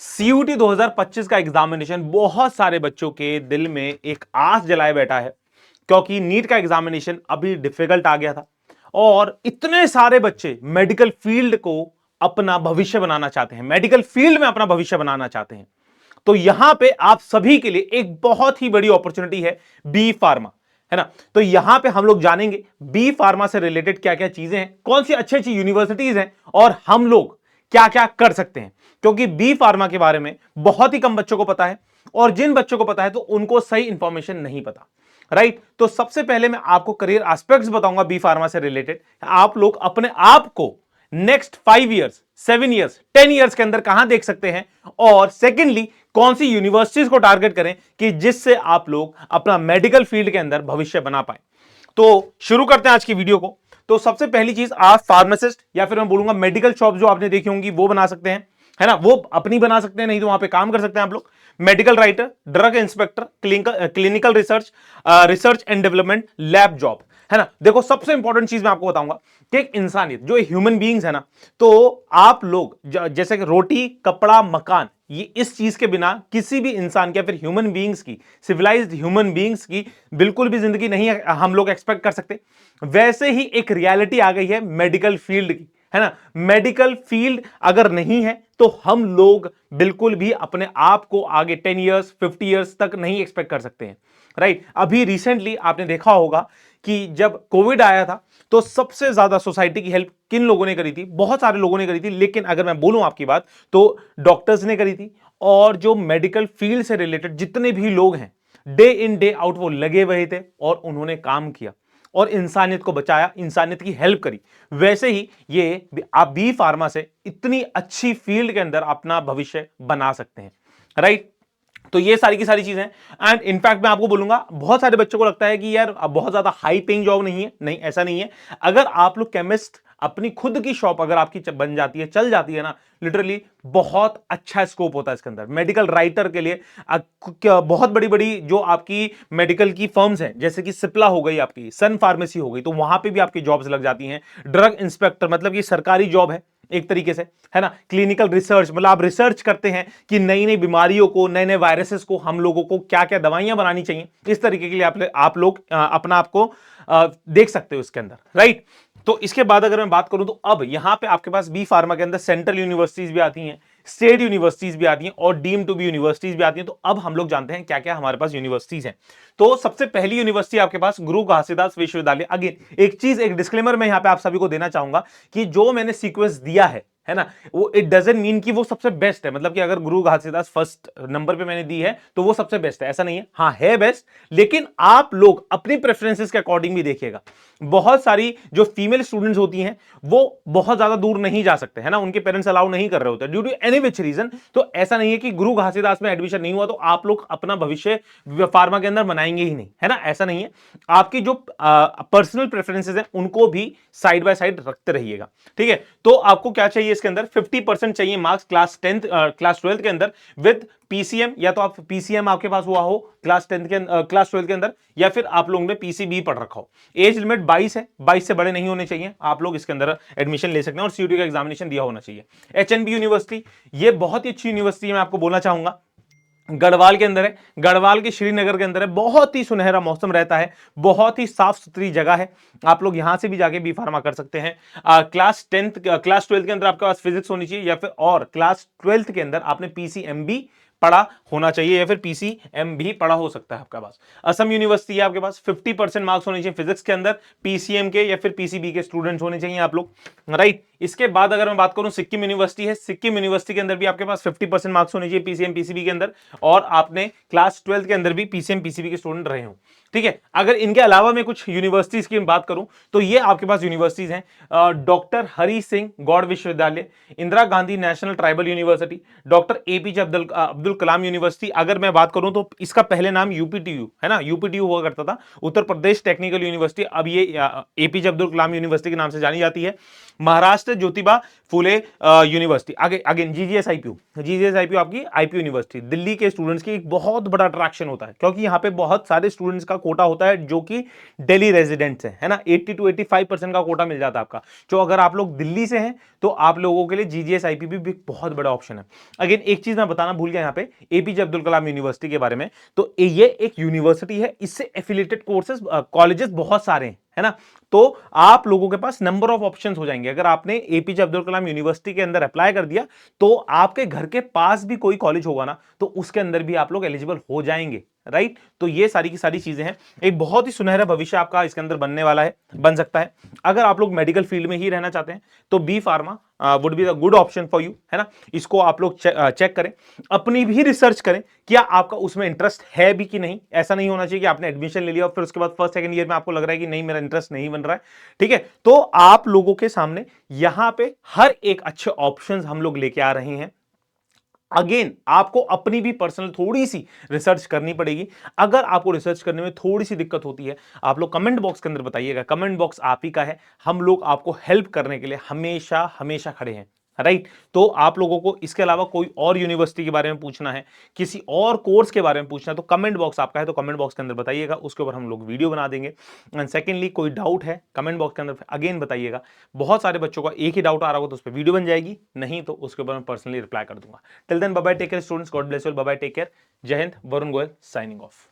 CUT 2025 का examination बहुत सारे बच्चों के दिल में एक आस जलाए बैठा है, क्योंकि नीट का एग्जामिनेशन अभी डिफिकल्ट आ गया था और इतने सारे बच्चे मेडिकल फील्ड को अपना भविष्य बनाना चाहते हैं, मेडिकल फील्ड में अपना भविष्य बनाना चाहते हैं। तो यहां पे आप सभी के लिए एक बहुत ही बड़ी अपॉर्चुनिटी है, बी फार्मा, है ना। तो यहां पे हम लोग जानेंगे बी फार्मा से रिलेटेड क्या क्या चीजें हैं, कौन सी अच्छी अच्छी यूनिवर्सिटीज हैं और हम लोग क्या क्या कर सकते हैं, क्योंकि बी फार्मा के बारे में बहुत ही कम बच्चों को पता है और जिन बच्चों को पता है तो उनको सही इंफॉर्मेशन नहीं पता, राइट। तो सबसे पहले मैं आपको करियर एस्पेक्ट्स बताऊंगा बी फार्मा से रिलेटेड। आप लोग अपने आप को नेक्स्ट 5 इयर्स, 7 इयर्स, 10 इयर्स के अंदर कहां देख सकते हैं, और सेकेंडली कौन सी यूनिवर्सिटीज को टारगेट करें कि जिससे आप लोग अपना मेडिकल फील्ड के अंदर भविष्य बना पाए। तो शुरू करते हैं आज की वीडियो को। तो सबसे पहली चीज, आप फार्मासिस्ट या फिर मैं बोलूंगा मेडिकल शॉप जो आपने देखी होंगी वो बना सकते हैं, है ना, वो अपनी बना सकते हैं, नहीं तो वहां पे काम कर सकते हैं आप लोग। Medical writer, drug inspector, clinical research, research and development, lab job, है ना। देखो सबसे इंपॉर्टेंट चीज मैं आपको बताऊंगा कि एक इंसानियत जो ह्यूमन बीइंग्स है ना, तो आप लोग जैसे कि रोटी कपड़ा मकान, ये इस चीज के बिना किसी भी इंसान की या फिर ह्यूमन बीइंग्स की, सिविलाइज्ड ह्यूमन बीइंग्स की बिल्कुल भी जिंदगी नहीं हम लोग एक्सपेक्ट कर सकते। वैसे ही एक रियलिटी आ गई है मेडिकल फील्ड की, है ना। मेडिकल फील्ड अगर नहीं है तो हम लोग बिल्कुल भी अपने आप को आगे 10 इयर्स 50 इयर्स तक नहीं एक्सपेक्ट कर सकते हैं, राइट। अभी रिसेंटली आपने देखा होगा कि जब कोविड आया था तो सबसे ज्यादा सोसाइटी की हेल्प किन लोगों ने करी थी, बहुत सारे लोगों ने करी थी, लेकिन अगर मैं बोलूं आपकी बात तो डॉक्टर्स ने करी थी। और जो मेडिकल फील्ड से रिलेटेड जितने भी लोग हैं, डे इन डे आउट वो लगे हुए थे और उन्होंने काम किया और इंसानियत को बचाया, इंसानियत की हेल्प करी। वैसे ही ये आप बी फार्मा से इतनी अच्छी फील्ड के अंदर अपना भविष्य बना सकते हैं, राइट। तो ये सारी की सारी चीजें हैं। एंड इनफैक्ट मैं आपको बोलूंगा, बहुत सारे बच्चों को लगता है कि यार अब बहुत ज्यादा हाई पेइंग जॉब नहीं है, नहीं ऐसा नहीं है। अगर आप लोग केमिस्ट, अपनी खुद की शॉप अगर आपकी बन जाती है, चल जाती है ना, लिटरली बहुत अच्छा स्कोप होता है इसके अंदर। मेडिकल राइटर के लिए बहुत बड़ी बड़ी जो आपकी मेडिकल की फर्म्स हैं, जैसे कि सिप्ला हो गई, आपकी सन फार्मेसी हो गई, तो वहां पे भी आपकी जॉब्स लग जाती हैं। ड्रग इंस्पेक्टर मतलब ये सरकारी जॉब है एक तरीके से, है ना। क्लिनिकल रिसर्च मतलब आप रिसर्च करते हैं कि नई नई बीमारियों को, नए नए वायरसेस को हम लोगों को क्या क्या दवाइयां बनानी चाहिए, इस तरीके के लिए आप लोग अपना आपको देख सकते हो इसके अंदर, राइट। तो इसके बाद अगर मैं बात करूं तो अब यहां पे आपके पास बी फार्मा के अंदर सेंट्रल यूनिवर्सिटीज भी आती हैं, स्टेट यूनिवर्सिटीज भी आती हैं और डीम टू बी यूनिवर्सिटीज भी आती हैं। तो अब हम लोग जानते हैं क्या क्या हमारे पास यूनिवर्सिटीज हैं। तो सबसे पहली यूनिवर्सिटी आपके पास गुरु घासीदास विश्वविद्यालय। अगेन एक चीज, एक डिस्क्लेमर मैं यहां पे आप सभी को देना चाहूंगा कि जो मैंने सीक्वेंस दिया है ना, वो इट डजंट मीन कि वो सबसे बेस्ट है, मतलब कि अगर गुरु घासीदास फर्स्ट नंबर पे मैंने दी है तो वो सबसे बेस्ट है, ऐसा नहीं है। हाँ है बेस्ट, लेकिन आप लोग अपनी प्रेफरेंसेस के अकॉर्डिंग भी देखिएगा। बहुत सारी जो फीमेल स्टूडेंट्स होती हैं वो बहुत ज्यादा दूर नहीं जा सकते, है ना, उनके पेरेंट्स अलाउ नहीं कर रहे होते due to any which reason. तो ऐसा नहीं है कि गुरु घासीदास में एडमिशन नहीं हुआ तो आप लोग अपना भविष्य फार्मा के अंदर बनाएंगे ही नहीं, है ना, ऐसा नहीं है। आपकी जो पर्सनल प्रेफरेंसेस हैं उनको भी साइड बाय साइड रखते रहिएगा, ठीक है। तो आपको क्या चाहिए इसके अंदर, 50% चाहिए marks class 10th class 12th के अंदर विद पीसीएम, या तो आप पीसीएम आपके पास हुआ हो क्लास 10th के क्लास 12th के अंदर, या फिर आप लोगों ने पीसीबी पढ़ रखा हो। एज लिमिट 22 है, 22 से बड़े नहीं होने चाहिए, आप लोग इसके अंदर एडमिशन ले सकते हैं और सीयूटी का एग्जामिनेशन दिया होना चाहिए। एचएनबी यूनिवर्सिटी, ये बहुत ही अच्छी यूनिवर्सिटी है, मैं आपको बोलना चाहूंगा, गढ़वाल के अंदर है, गढ़वाल के श्रीनगर के अंदर है। बहुत ही सुनहरा मौसम रहता है, बहुत ही साफ सुथरी जगह है, आप लोग यहां से भी जाके बी फार्मा कर सकते हैं। क्लास 10th क्लास 12th के अंदर आपके पास फिजिक्स होनी चाहिए, या फिर और क्लास 12th के अंदर आपने पीसीएमबी पढ़ा होना चाहिए, या फिर पीसीएम भी पढ़ा हो सकता है आपके पास। असम यूनिवर्सिटी है आपके पास, 50% मार्क्स होने चाहिए फिजिक्स के अंदर, पीसीएम के या फिर पीसीबी के स्टूडेंट्स होने चाहिए आप लोग, राइट। इसके बाद अगर मैं बात करूं सिक्किम यूनिवर्सिटी है, सिक्किम यूनिवर्सिटी के अंदर भी आपके पास 50% मार्क्स होने चाहिए पीसीएम पीसीबी के अंदर, और आपने क्लास 12th के अंदर भी पीसीएम पीसीबी के स्टूडेंट रहे हो, ठीक है। अगर इनके अलावा मैं कुछ यूनिवर्सिटीज की बात करूं तो ये आपके पास यूनिवर्सिटीज हैं, doctor Hari Singh Gour Vishwavidyalaya, Indira Gandhi national tribal university, doctor APJ Abdul Kalam university. अगर मैं बात करूं तो इसका पहले नाम यूपीटीयू, है ना, यूपीटीयू हुआ करता था, उत्तर प्रदेश टेक्निकल यूनिवर्सिटी, अब ये एपीजे अब्दुल कलाम यूनिवर्सिटी के नाम से जानी जाती है। महाराष्ट्र ज्योतिबा फुले यूनिवर्सिटी, आगे अगेन जीजीएसआईपीयू आपकी आईपी यूनिवर्सिटी, दिल्ली के स्टूडेंट्स की एक बहुत बड़ा अट्रैक्शन होता है, क्योंकि यहाँ पे बहुत सारे स्टूडेंट्स का कोटा होता है जो कि दिल्ली रेजिडेंट्स हैं, है ना। 80 to 85% का कोटा मिल जाता है आपका। तो अगर आप लोग दिल्ली से हैं तो आप लोगों के लिए जीजीएसआईपी भी बहुत बड़ा ऑप्शन है। अगेन एक चीज मैं बताना भूल गया यहाँ पे एपीजे अब्दुल कलाम यूनिवर्सिटी के बारे में, तो ये एक यूनिवर्सिटी है, इससे एफिलिएटेड कोर्सेज कॉलेजेस बहुत सारे हैं, है ना। तो आप लोगों के पास नंबर ऑफ ऑप्शंस हो जाएंगे। अगर आपने एपीजे अब्दुल कलाम यूनिवर्सिटी के अंदर अप्लाई कर दिया तो आपके घर के पास भी कोई कॉलेज होगा ना, तो उसके अंदर भी आप लोग एलिजिबल हो जाएंगे, राइट। तो ये सारी की सारी चीजें हैं। एक बहुत ही सुनहरा भविष्य आपका इसके अंदर बनने वाला है, बन सकता है। अगर आप लोग मेडिकल फील्ड में ही रहना चाहते हैं तो B pharma would be the good option for you, है ना। इसको आप लोग चेक करें, अपनी भी रिसर्च करें, क्या आपका उसमें इंटरेस्ट है भी कि नहीं। ऐसा नहीं होना चाहिए कि आपने एडमिशन ले लिया और फिर उसके बाद फर्स्ट सेकंड ईयर में आपको लग रहा है कि नहीं मेरा इंटरेस्ट नहीं बन रहा है, ठीक है। तो आप लोगों के सामने यहां पे हर एक अच्छे ऑप्शंस हम लोग लेके आ रहे हैं। अगेन आपको अपनी भी पर्सनल थोड़ी सी रिसर्च करनी पड़ेगी। अगर आपको रिसर्च करने में थोड़ी सी दिक्कत होती है, आप लोग कमेंट बॉक्स के अंदर बताइएगा, कमेंट बॉक्स आप ही का है, हम लोग आपको हेल्प करने के लिए हमेशा हमेशा खड़े हैं, राइट। तो आप लोगों को इसके अलावा कोई और यूनिवर्सिटी के बारे में पूछना है, किसी और कोर्स के बारे में पूछना है, तो कमेंट बॉक्स आपका है, तो कमेंट बॉक्स के अंदर बताइएगा, उसके ऊपर हम लोग वीडियो बना देंगे। एंड सेकेंडली कोई डाउट है कमेंट बॉक्स के अंदर अगेन बताइएगा। बहुत सारे बच्चों का एक ही डाउट आ रहा होगा तो उस पर वीडियो बन जाएगी, नहीं तो उसके ऊपर मैं पर्सनली रिप्लाई कर दूंगा। Till then bye bye, take care students, God bless you, bye bye, take care, Jai Hind. Varun Goyal signing of.